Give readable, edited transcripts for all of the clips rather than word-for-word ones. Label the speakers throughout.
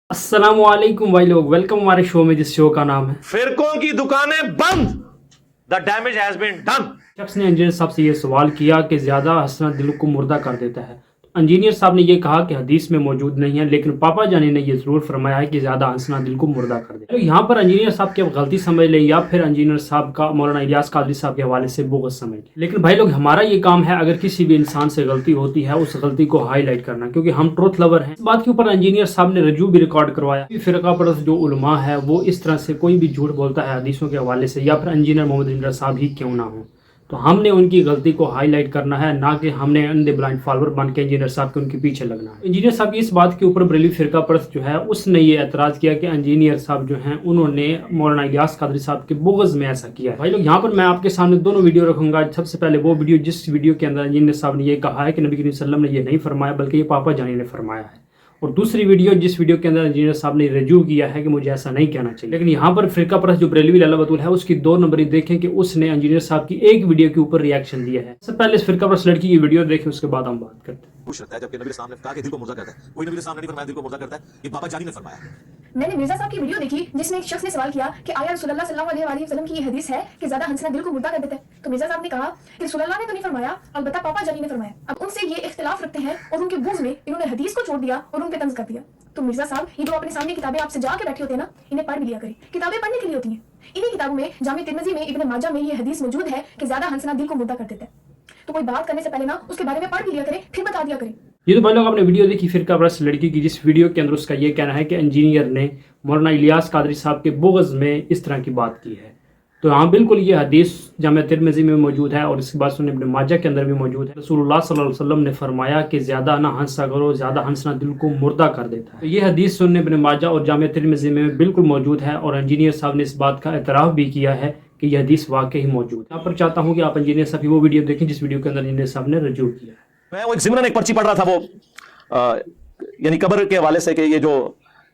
Speaker 1: अस्सलाम वालेकुम भाई लोग, वेलकम हमारे शो में जिस शो का नाम है
Speaker 2: फिरकों की दुकानें बंद। The damage has been done.
Speaker 1: शख्स ने इंजीनियर साहब से ये सवाल किया कि ज़्यादा हंसना दिल को मुर्दा कर देता है। तो इंजीनियर साहब ने ये कहा कि हदीस में मौजूद नहीं है, लेकिन पापा जानी ने ये ज़रूर फरमाया है कि ज़्यादा हंसना दिल को मुर्दा कर दे। तो यहाँ पर इंजीनियर साहब की अब गलती समझ लें या फिर इंजीनियर साहब का मौलाना इलियास कादरी साहब के हवाले से बुग़्ज़ समझ लें। लेकिन भाई लोग, हमारा ये काम है अगर किसी भी इंसान से गलती होती है उस गलती को हाईलाइट करना, क्योंकि हम ट्रुथ लवर हैं। इस बात के ऊपर इंजीनियर साहब ने रजू भी रिकॉर्ड करवाया। फ़िरका परस्त जो उलमा है वो इस तरह से कोई भी झूठ बोलता है हदीसों के हवाले से, या फिर इंजीनियर मोहम्मद इंद्र साहब ही क्यों ना हो, तो हमने उनकी गलती को हाईलाइट करना है, ना कि हमने अंधे ब्लाइंड फॉलोअर बन के इंजीनियर साहब के उनके पीछे लगना है। इंजीनियर साहब की इस बात के ऊपर बरेलवी फिरका परस्त जो है उसने ये एतराज़ किया कि इंजीनियर साहब जो हैं उन्होंने मौलाना इलियास कादरी साहब के बुग़्ज़ में ऐसा किया है। भाई लोग, यहाँ पर मैं आपके सामने दोनों वीडियो रखूंगा। सबसे पहले वो वीडियो जिस वीडियो के अंदर इंजीनियर साहब ने ये कहा है कि नबी करीम सल्लल्लाहु अलैहि वसल्लम ने ये नहीं फरमाया बल्कि ये पापा जानी ने फरमाया है, और दूसरी वीडियो जिस वीडियो के अंदर इंजीनियर साहब ने रजू किया है कि मुझे ऐसा नहीं कहना चाहिए। लेकिन यहाँ पर फिरका परस्त जो बरेलवी लाला बतूल है उसकी 2 नंबरी देखें कि उसने इंजीनियर साहब की एक वीडियो के ऊपर रिएक्शन दिया है। सबसे पहले इस फिरका परस्त लड़की की वीडियो देखें, उसके बाद हम बात करते हैं।
Speaker 2: खुश रहता है जबकि नबी साहब ने कहा कि दिल को मुर्दा करता है। कोई नबी साहब ने नहीं फरमाया दिल को मुर्दा करता है, ये पापा जानी ने फरमाया।
Speaker 3: मैंने मिर्जा साहब की वीडियो देखी जिसमें एक शख्स ने सवाल किया कि आया रसूलुल्लाह सल्लल्लाहु अलैहि वसल्लम की ये हदीस है कि ज्यादा हंसना दिल को मुर्दा कर देता है। तो मिर्जा साहब ने कहा कि रसूलुल्लाह ने तो नहीं फरमाया, अलबत्ता पापा जानी ने फरमाया। अब उनसे ये इख्तिलाफ रखते हैं और उनके बुज़ में इन्होंने हदीस को छोड़ दिया और उन पे तंज कर दिया। तो मिर्जा साहब, ये जो अपने सामने किताबें आपसे जाके बैठे होते हैं ना, इन्हें पढ़ भी लिया करें। किताबें पढ़ने के लिए होती हैं। इन्हीं किताबों में जामे तिर्मिज़ी में इब्न माजा में ये हदीस मौजूद है कि ज्यादा हंसना दिल को मुर्दा कर देता है। तो कोई बात करने से पहले ना उसके बारे में पढ़ भी लिया करें, फिर बता दिया करें।
Speaker 1: ये तो भाई लोग आपने वीडियो देखी फिरका परस्त लड़की की, जिस वीडियो के अंदर उसका ये कहना है कि इंजीनियर ने मौलाना इलियास कादरी साहब के बुग़्ज़ में इस तरह की बात की है। तो हाँ, बिल्कुल ये हदीस जामे तिर्मिज़ी में मौजूद है और इसके बाद सुनन इब्न माजा के अंदर भी मौजूद है। रसूलुल्लाह सल्लल्लाहु अलैहि वसल्लम ने फरमाया कि ज़्यादा ना हंसा करो, ज़्यादा हंसना दिल को मुर्दा कर देता है। तो ये हदीस सुनन इब्न माजा और जामे तिर्मिज़ी में बिल्कुल मौजूद है और इंजीनियर साहब ने इस बात का एतराफ़ भी किया है कि यह हदीस वाकई मौजूद है। यहाँ पर चाहता हूँ कि आप इंजीनियर साहब की वो वीडियो देखें जिस वीडियो के अंदर इंजीनियर साहब ने रजू किया है।
Speaker 2: मैं वो ज़िमरन एक पर्ची पढ़ रहा था, वो यानी कब्र के हवाले से कि ये जो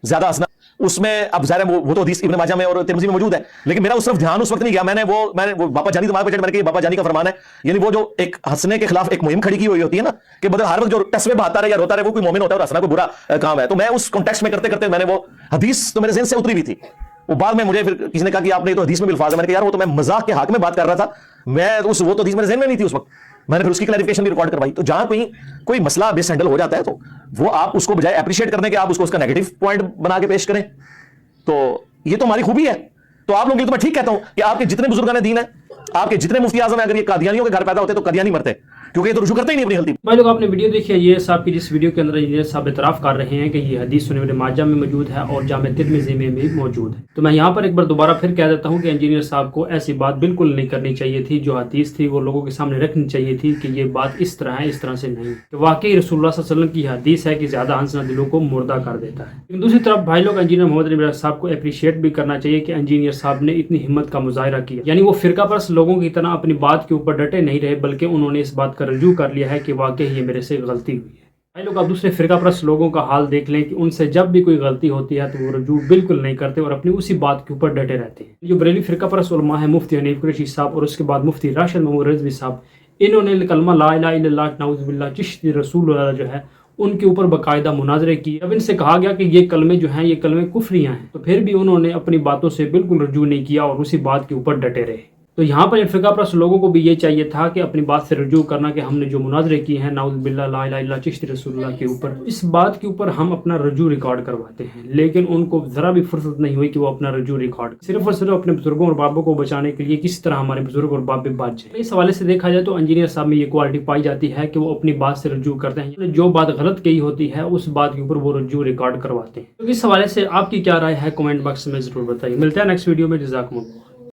Speaker 2: ज्यादा हंसना, उसमें अब ज़ाहिर है वो तो हदीस इब्न माजा में और तिर्मिज़ी में मौजूद है, लेकिन मेरा उस तरफ ध्यान उस वक्त नहीं गया। मैंने वो बाबा जानी तुम्हारे बजट, मैंने कहा बाबा जानी का फरमान है, यानी वो जो एक हंसने के खिलाफ एक मुहिम खड़ी की हुई होती है ना, कि मतलब हर वक्त जो तस्वीर बहाता रहे या रोता रहे वो कोई मोमिन होता है और हंसना कोई बुरा काम है। तो मैं उस कॉन्टेक्स्ट में करते करते मैंने वो हदीस तो मेरे ज़हन से उतरी भी थी। वो बाद में मुझे फिर किसी ने कहा कि आपने तो हदीस में भी अल्फाज है। मैंने कहा यार वो तो मैं मजाक के हाथ में बात कर रहा था, मैं वो तो हदीस मेरे ज़हन में नहीं थी उस वक्त। मैंने फिर उसकी क्लैरिफिकेशन भी रिकॉर्ड करवाई। तो जहां कोई मसला मिस हैंडल हो जाता है तो वो आप उसको बजाय एप्रिशिएट करने के आप उसको उसका नेगेटिव पॉइंट बना के पेश करें, तो ये तो हमारी खूबी है। तो आप लोगों के लिए तो मैं ठीक कहता हूं कि आपके जितने बुजुर्गान दीन है, आपके जितने मुफ्ती आजम है, अगर ये कादियानियों के घर पैदा होते तो कादियानी मरते, क्योंकि ये तो रुजू करते ही नहीं अपनी गलती।
Speaker 1: भाई लोग आपने वीडियो देखी है ये साहब की, जिस वीडियो के अंदर इंजीनियर साहब इतराफ़ कर रहे हैं कि ये हदीस सुनन इब्न माजा में मौजूद है और जामे तिर्मिज़ी में भी मौजूद है। तो मैं यहाँ पर एक बार दोबारा फिर कह देता हूँ कि इंजीनियर साहब को ऐसी बात बिल्कुल नहीं करनी चाहिए थी। जो हदीस थी वो लोगों के सामने रखनी चाहिए थी कि ये बात इस तरह है, इस तरह से नहीं कि वाकई रसूलुल्लाह सल्लल्लाहु अलैहि वसल्लम की हदीस है कि ज़्यादा हंसना दिलों को मुर्दा कर देता है। लेकिन दूसरी तरफ भाई लोग, इंजीनियर मोहम्मद इब्राहिम साहब को अप्रिशिएट भी करना चाहिए कि इंजीनियर साहब ने इतनी हिम्मत का मुजाहिरा किया, यानी वो फिरका परस्त लोगों की तरह अपनी बात के ऊपर डटे नहीं रहे, बल्कि उन्होंने इस बात का रजू कर लिया है कि वाकई ये मेरे से गलती हुई है। भाई लोग, आप दूसरे फिरका परस्त लोगों का हाल देख लें कि उनसे जब भी कोई गलती होती है तो वो रजू बिल्कुल नहीं करते और अपनी उसी बात के ऊपर डटे रहते हैं। जो बरेलवी फिरका परस्त उलमा है, मुफ्ती हनीफ कुरैशी साहब और उसके बाद मुफ्ती राशिद महमूद रिजवी साहब, इन्होंने कलमा ला इलाहा इल्लल्लाह नाउज़ु बिल्लाह चिश्ती रसूलुल्लाह जो है उनके ऊपर बाकायदा मुनाजरे किए। जब इनसे कहा गया कि ये कलमे जो हैं ये कलमे कुफरियाँ हैं, तो फिर भी उन्होंने अपनी बातों से बिल्कुल रजू नहीं किया और उसी बात के ऊपर डटे रहे। तो यहाँ पर फिरका परस्त लोगों को भी ये चाहिए था कि अपनी बात से रजू करना कि हमने जो मुनाजरे किए हैं नाउज़ु बिल्लाह ला इलाहा इल्लल्लाह चिश्ती रसूलुल्लाह के ऊपर, इस बात के ऊपर हम अपना रजू रिकॉर्ड करवाते हैं। लेकिन उनको ज़रा भी फुर्सत नहीं हुई कि वो अपना रजू रिकॉर्ड सिर्फ और सिर्फ अपने बुजुर्गों और बाबों को बचाने के लिए किस तरह हमारे बुजुर्ग और बाबे बच जाए। इस हवाले से देखा जाए तो इंजीनियर साहब में ये क्वालिटी पाई जाती है कि वो अपनी बात से रजू करते हैं, जो बात गलत कही होती है उस बात के ऊपर वो रजू रिकॉर्ड करवाते हैं। तो इस हवाले से आपकी क्या राय है कमेंट बॉक्स में ज़रूर बताइए। मिलते हैं नेक्स्ट वीडियो में। जज़ाकुमुल्लाह।